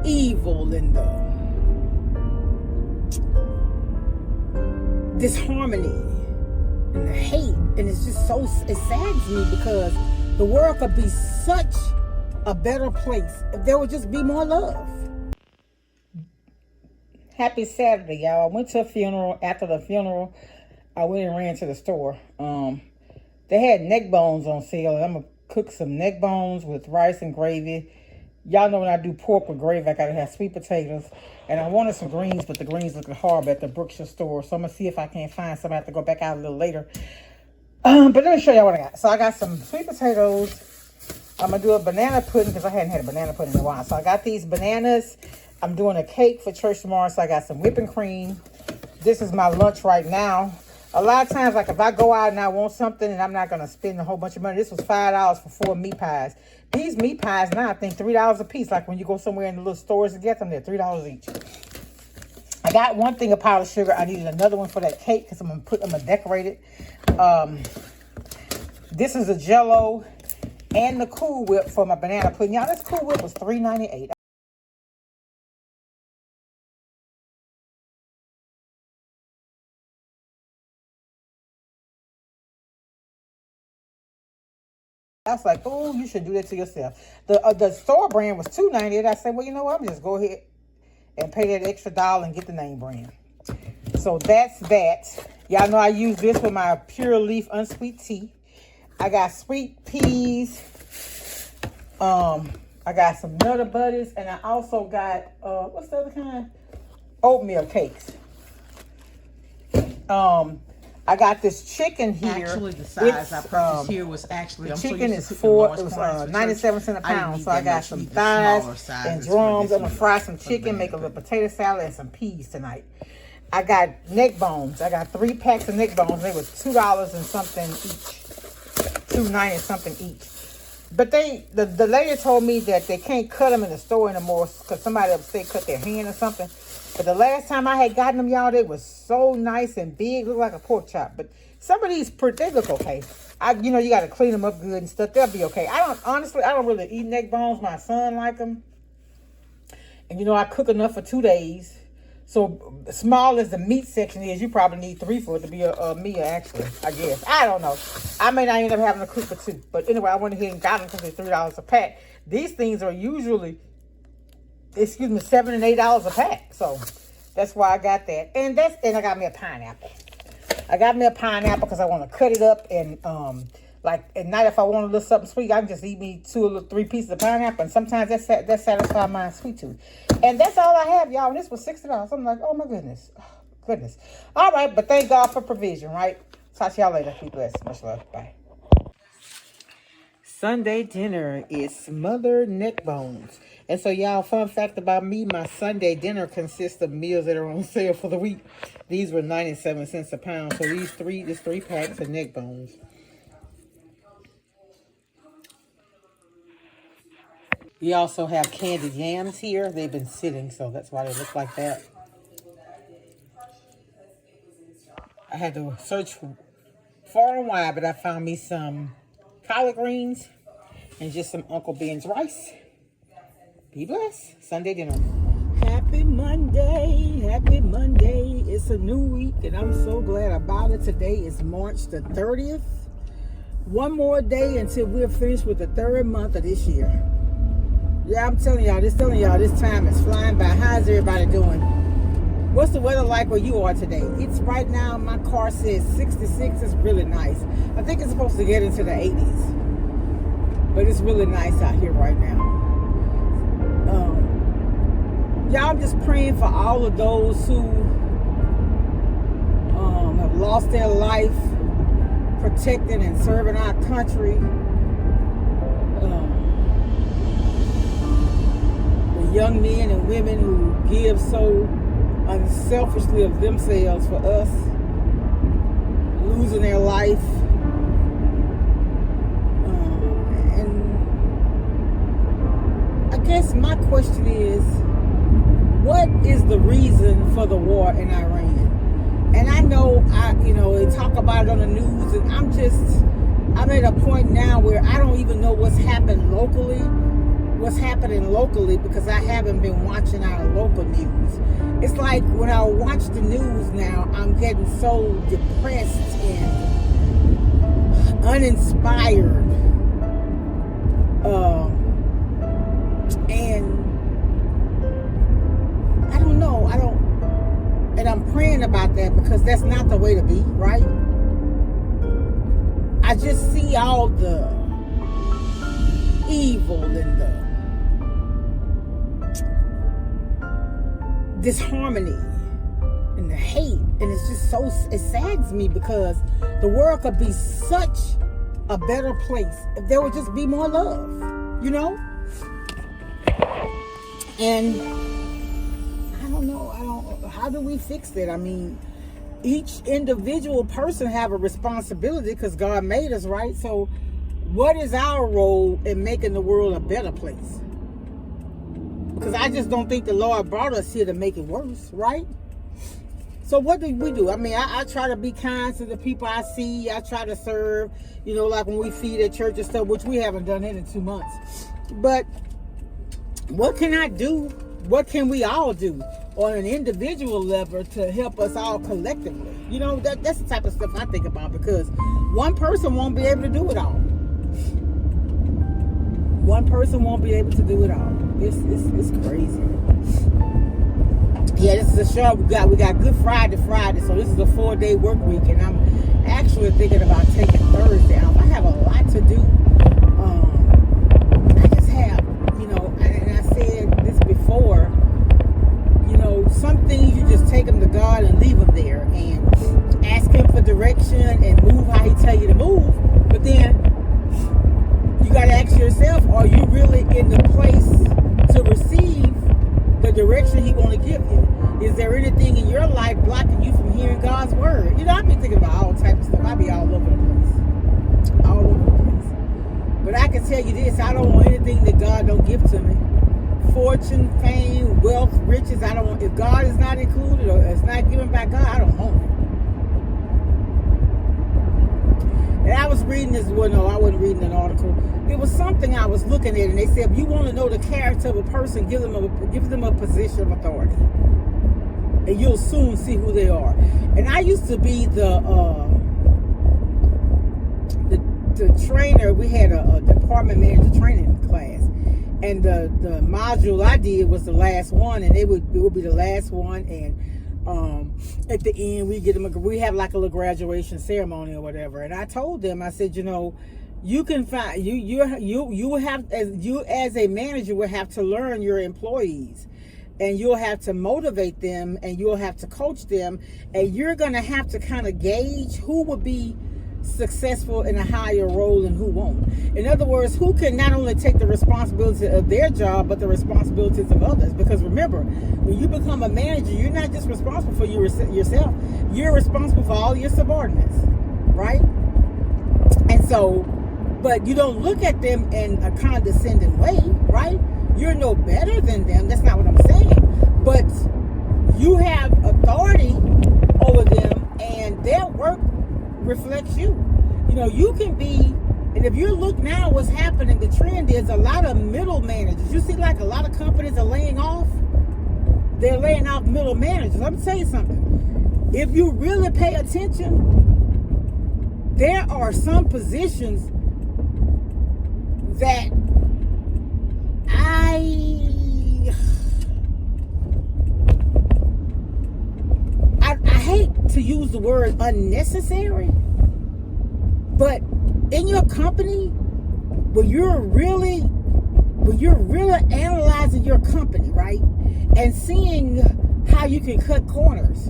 evil and the disharmony and the hate. And it's just so, it saddens me because the world could be such a better place if there would just be more love. Happy Saturday, y'all. I went to a funeral. After the funeral, I went and ran to the store. They had neck bones on sale. I'm going to cook some neck bones with rice and gravy. Y'all know when I do pork with gravy, I got to have sweet potatoes. And I wanted some greens, but the greens looking horrible at the Brookshire store. So I'm going to see if I can't find some. I have to go back out a little later. But let me show y'all what I got. So I got some sweet potatoes. I'm going to do a banana pudding because I hadn't had a banana pudding in a while. So I got these bananas. I'm doing a cake for church tomorrow. So I got some whipping cream. This is my lunch right now. A lot of times, like if I go out and I want something and I'm not going to spend a whole bunch of money. This was $5 for 4 meat pies. These meat pies now, I think $3 a piece. Like when you go somewhere in the little stores to get them, they're $3 each. I got one thing of powdered sugar. I needed another one for that cake because I'm going to decorate it. This is a Jell-O and the Cool Whip for my banana pudding. Y'all, this Cool Whip was $3.98. I was like, oh, you should do that to yourself. The store brand was $2.98. I said, well, you know what? I'm just go ahead and pay that extra $1 and get the name brand. So that's that. Y'all know I use this with my Pure Leaf Unsweet Tea. I got sweet peas. I got some Nutter Buddies. And I also got, what's the other kind? Oatmeal cakes. I got this chicken here. Actually, the size I purchased here was actually the chicken is 97 cents a pound. So I got some thighs and drums. I'm gonna fry some chicken, make a little potato salad, and some peas tonight. I got neck bones. I got 3 packs of neck bones. They was $2 and something each, $2.90 something each. But the lady told me that they can't cut them in the store anymore because somebody upset cut their hand or something. But the last time I had gotten them, y'all, they was so nice and big, look like a pork chop. But some of these, they look okay. You know, you got to clean them up good and stuff. They'll be okay. Honestly, I don't really eat neck bones. My son like them. And, you know, I cook enough for 2 days. So, small as the meat section is, you probably need 3 for it to be a meal, actually, I guess. I don't know. I may not end up having to cook for 2. But anyway, I went ahead and got them because they're $3 a pack. These things are usually, $7 and $8 a pack. So, that's why I got that. And I got me a pineapple. I got me a pineapple because I want to cut it up and, like at night, if I want a little something sweet, I can just eat me 2 or 3 pieces of pineapple. And sometimes that satisfies my sweet tooth. And that's all I have, y'all. And this was $60. I'm like, oh my goodness. Oh, goodness. All right, but thank God for provision, right? Talk to y'all later. Be blessed. Much love. Bye. Sunday dinner is smothered neck bones. And so, y'all, fun fact about me, my Sunday dinner consists of meals that are on sale for the week. These were 97 cents a pound. So this 3 packs of neck bones. We also have candied yams here. They've been sitting, so that's why they look like that. I had to search far and wide, but I found me some collard greens and just some Uncle Ben's rice. Be blessed. Sunday dinner. Happy Monday. Happy Monday. It's a new week, and I'm so glad about it. Today is March the 30th. One more day until we're finished with the 3rd month of this year. Yeah, I'm telling y'all, this time is flying by. How's everybody doing? What's the weather like where you are today? It's right now, my car says 66. It's really nice. I think it's supposed to get into the 80s. But it's really nice out here right now. Y'all, I'm just praying for all of those who have lost their life protecting and serving our country. Young men and women who give so unselfishly of themselves for us, losing their life. And I guess my question is, what is the reason for the war in Iran? And I know, they talk about it on the news, and I'm at a point now where I don't even know what's happened locally what's happening locally because I haven't been watching our local news. It's like when I watch the news now, I'm getting so depressed and uninspired. And I don't know. And I'm praying about that because that's not the way to be, right? I just see all the evil and the disharmony and the hate, and it's just so, it saddens me because the world could be such a better place if there would just be more love, you know? And I don't know, how do we fix that? I mean, each individual person have a responsibility because God made us, right? So what is our role in making the world a better place? Because I just don't think the Lord brought us here to make it worse, right? So what do we do? I mean, I try to be kind to the people I see. I try to serve, you know, like when we feed at church and stuff, which we haven't done it in 2 months. But what can I do? What can we all do on an individual level to help us all collectively? You know, that's the type of stuff I think about because one person won't be able to do it all. One person won't be able to do it all. It's crazy. Yeah, this is a show we got Good Friday, so this is a 4-day work week, and I'm actually thinking about taking Thursday off. I have a lot to do. I just have, you know, and I said this before, you know, some things you just take them to God and leave them there and ask Him for direction and move how He tell you to move. But then you got to ask yourself, are you really in the place to receive the direction He want to give you? Is there anything in your life blocking you from hearing God's word? You know, I've been thinking about all types of stuff. I be all over the place. All over the place. But I can tell you this, I don't want anything that God don't give to me. Fortune, fame, wealth, riches, I don't want. If God is not included or it's not given by God, I don't want it. And I was reading this, well, no, I wasn't reading an article. It was something I was looking at, and they said, if you want to know the character of a person, give them a position of authority. And you'll soon see who they are. And I used to be the trainer. We had a department manager training class. And the module I did was the last one, and it would be the last one, and at the end we have like a little graduation ceremony or whatever. And I told them, I said, you know, you can find you will have, as a manager will have to learn your employees, and you'll have to motivate them, and you'll have to coach them, and you're gonna have to kind of gauge who will be successful in a higher role and who won't. In other words, who can not only take the responsibility of their job but the responsibilities of others. Because remember, when you become a manager, you're not just responsible for yourself, you're responsible for all your subordinates, right? And so, but you don't look at them in a condescending way, right? You're no better than them, that's not what I'm saying, but you have authority over them, and their work reflects you. You know, you can be, and if you look now what's happening, the trend is a lot of middle managers. You see, like a lot of companies are laying off. They're laying off middle managers. Let me tell you something. If you really pay attention, there are some positions that I hate to use the word unnecessary, but in your company, when you're really analyzing your company, right, and seeing how you can cut corners,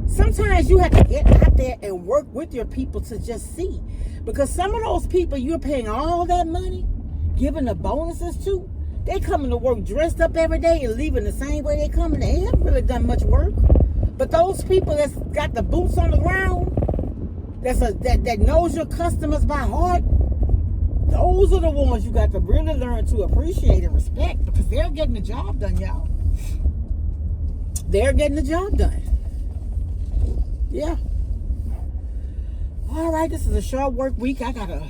sometimes you have to get out there and work with your people to just see, because some of those people you're paying all that money, giving the bonuses to, they coming to work dressed up every day and leaving the same way they coming. They haven't really done much work. But those people that's got the boots on the ground, that knows your customers by heart, those are the ones you got to really learn to appreciate and respect, because they're getting the job done, y'all. They're getting the job done. Yeah. All right, this is a short work week. I gotta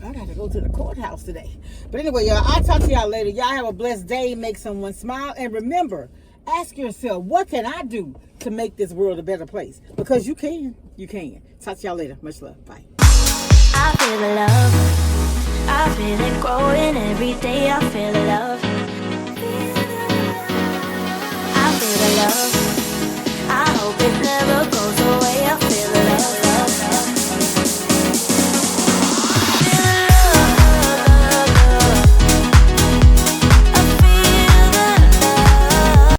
I gotta go to the courthouse today. But anyway, y'all, I'll talk to y'all later. Y'all have a blessed day. Make someone smile. And remember, ask yourself, what can I do to make this world a better place? Because you can. You can. Talk to y'all later. Much love. Bye. I feel the love. I feel it growing every day. I feel the love. I feel the love.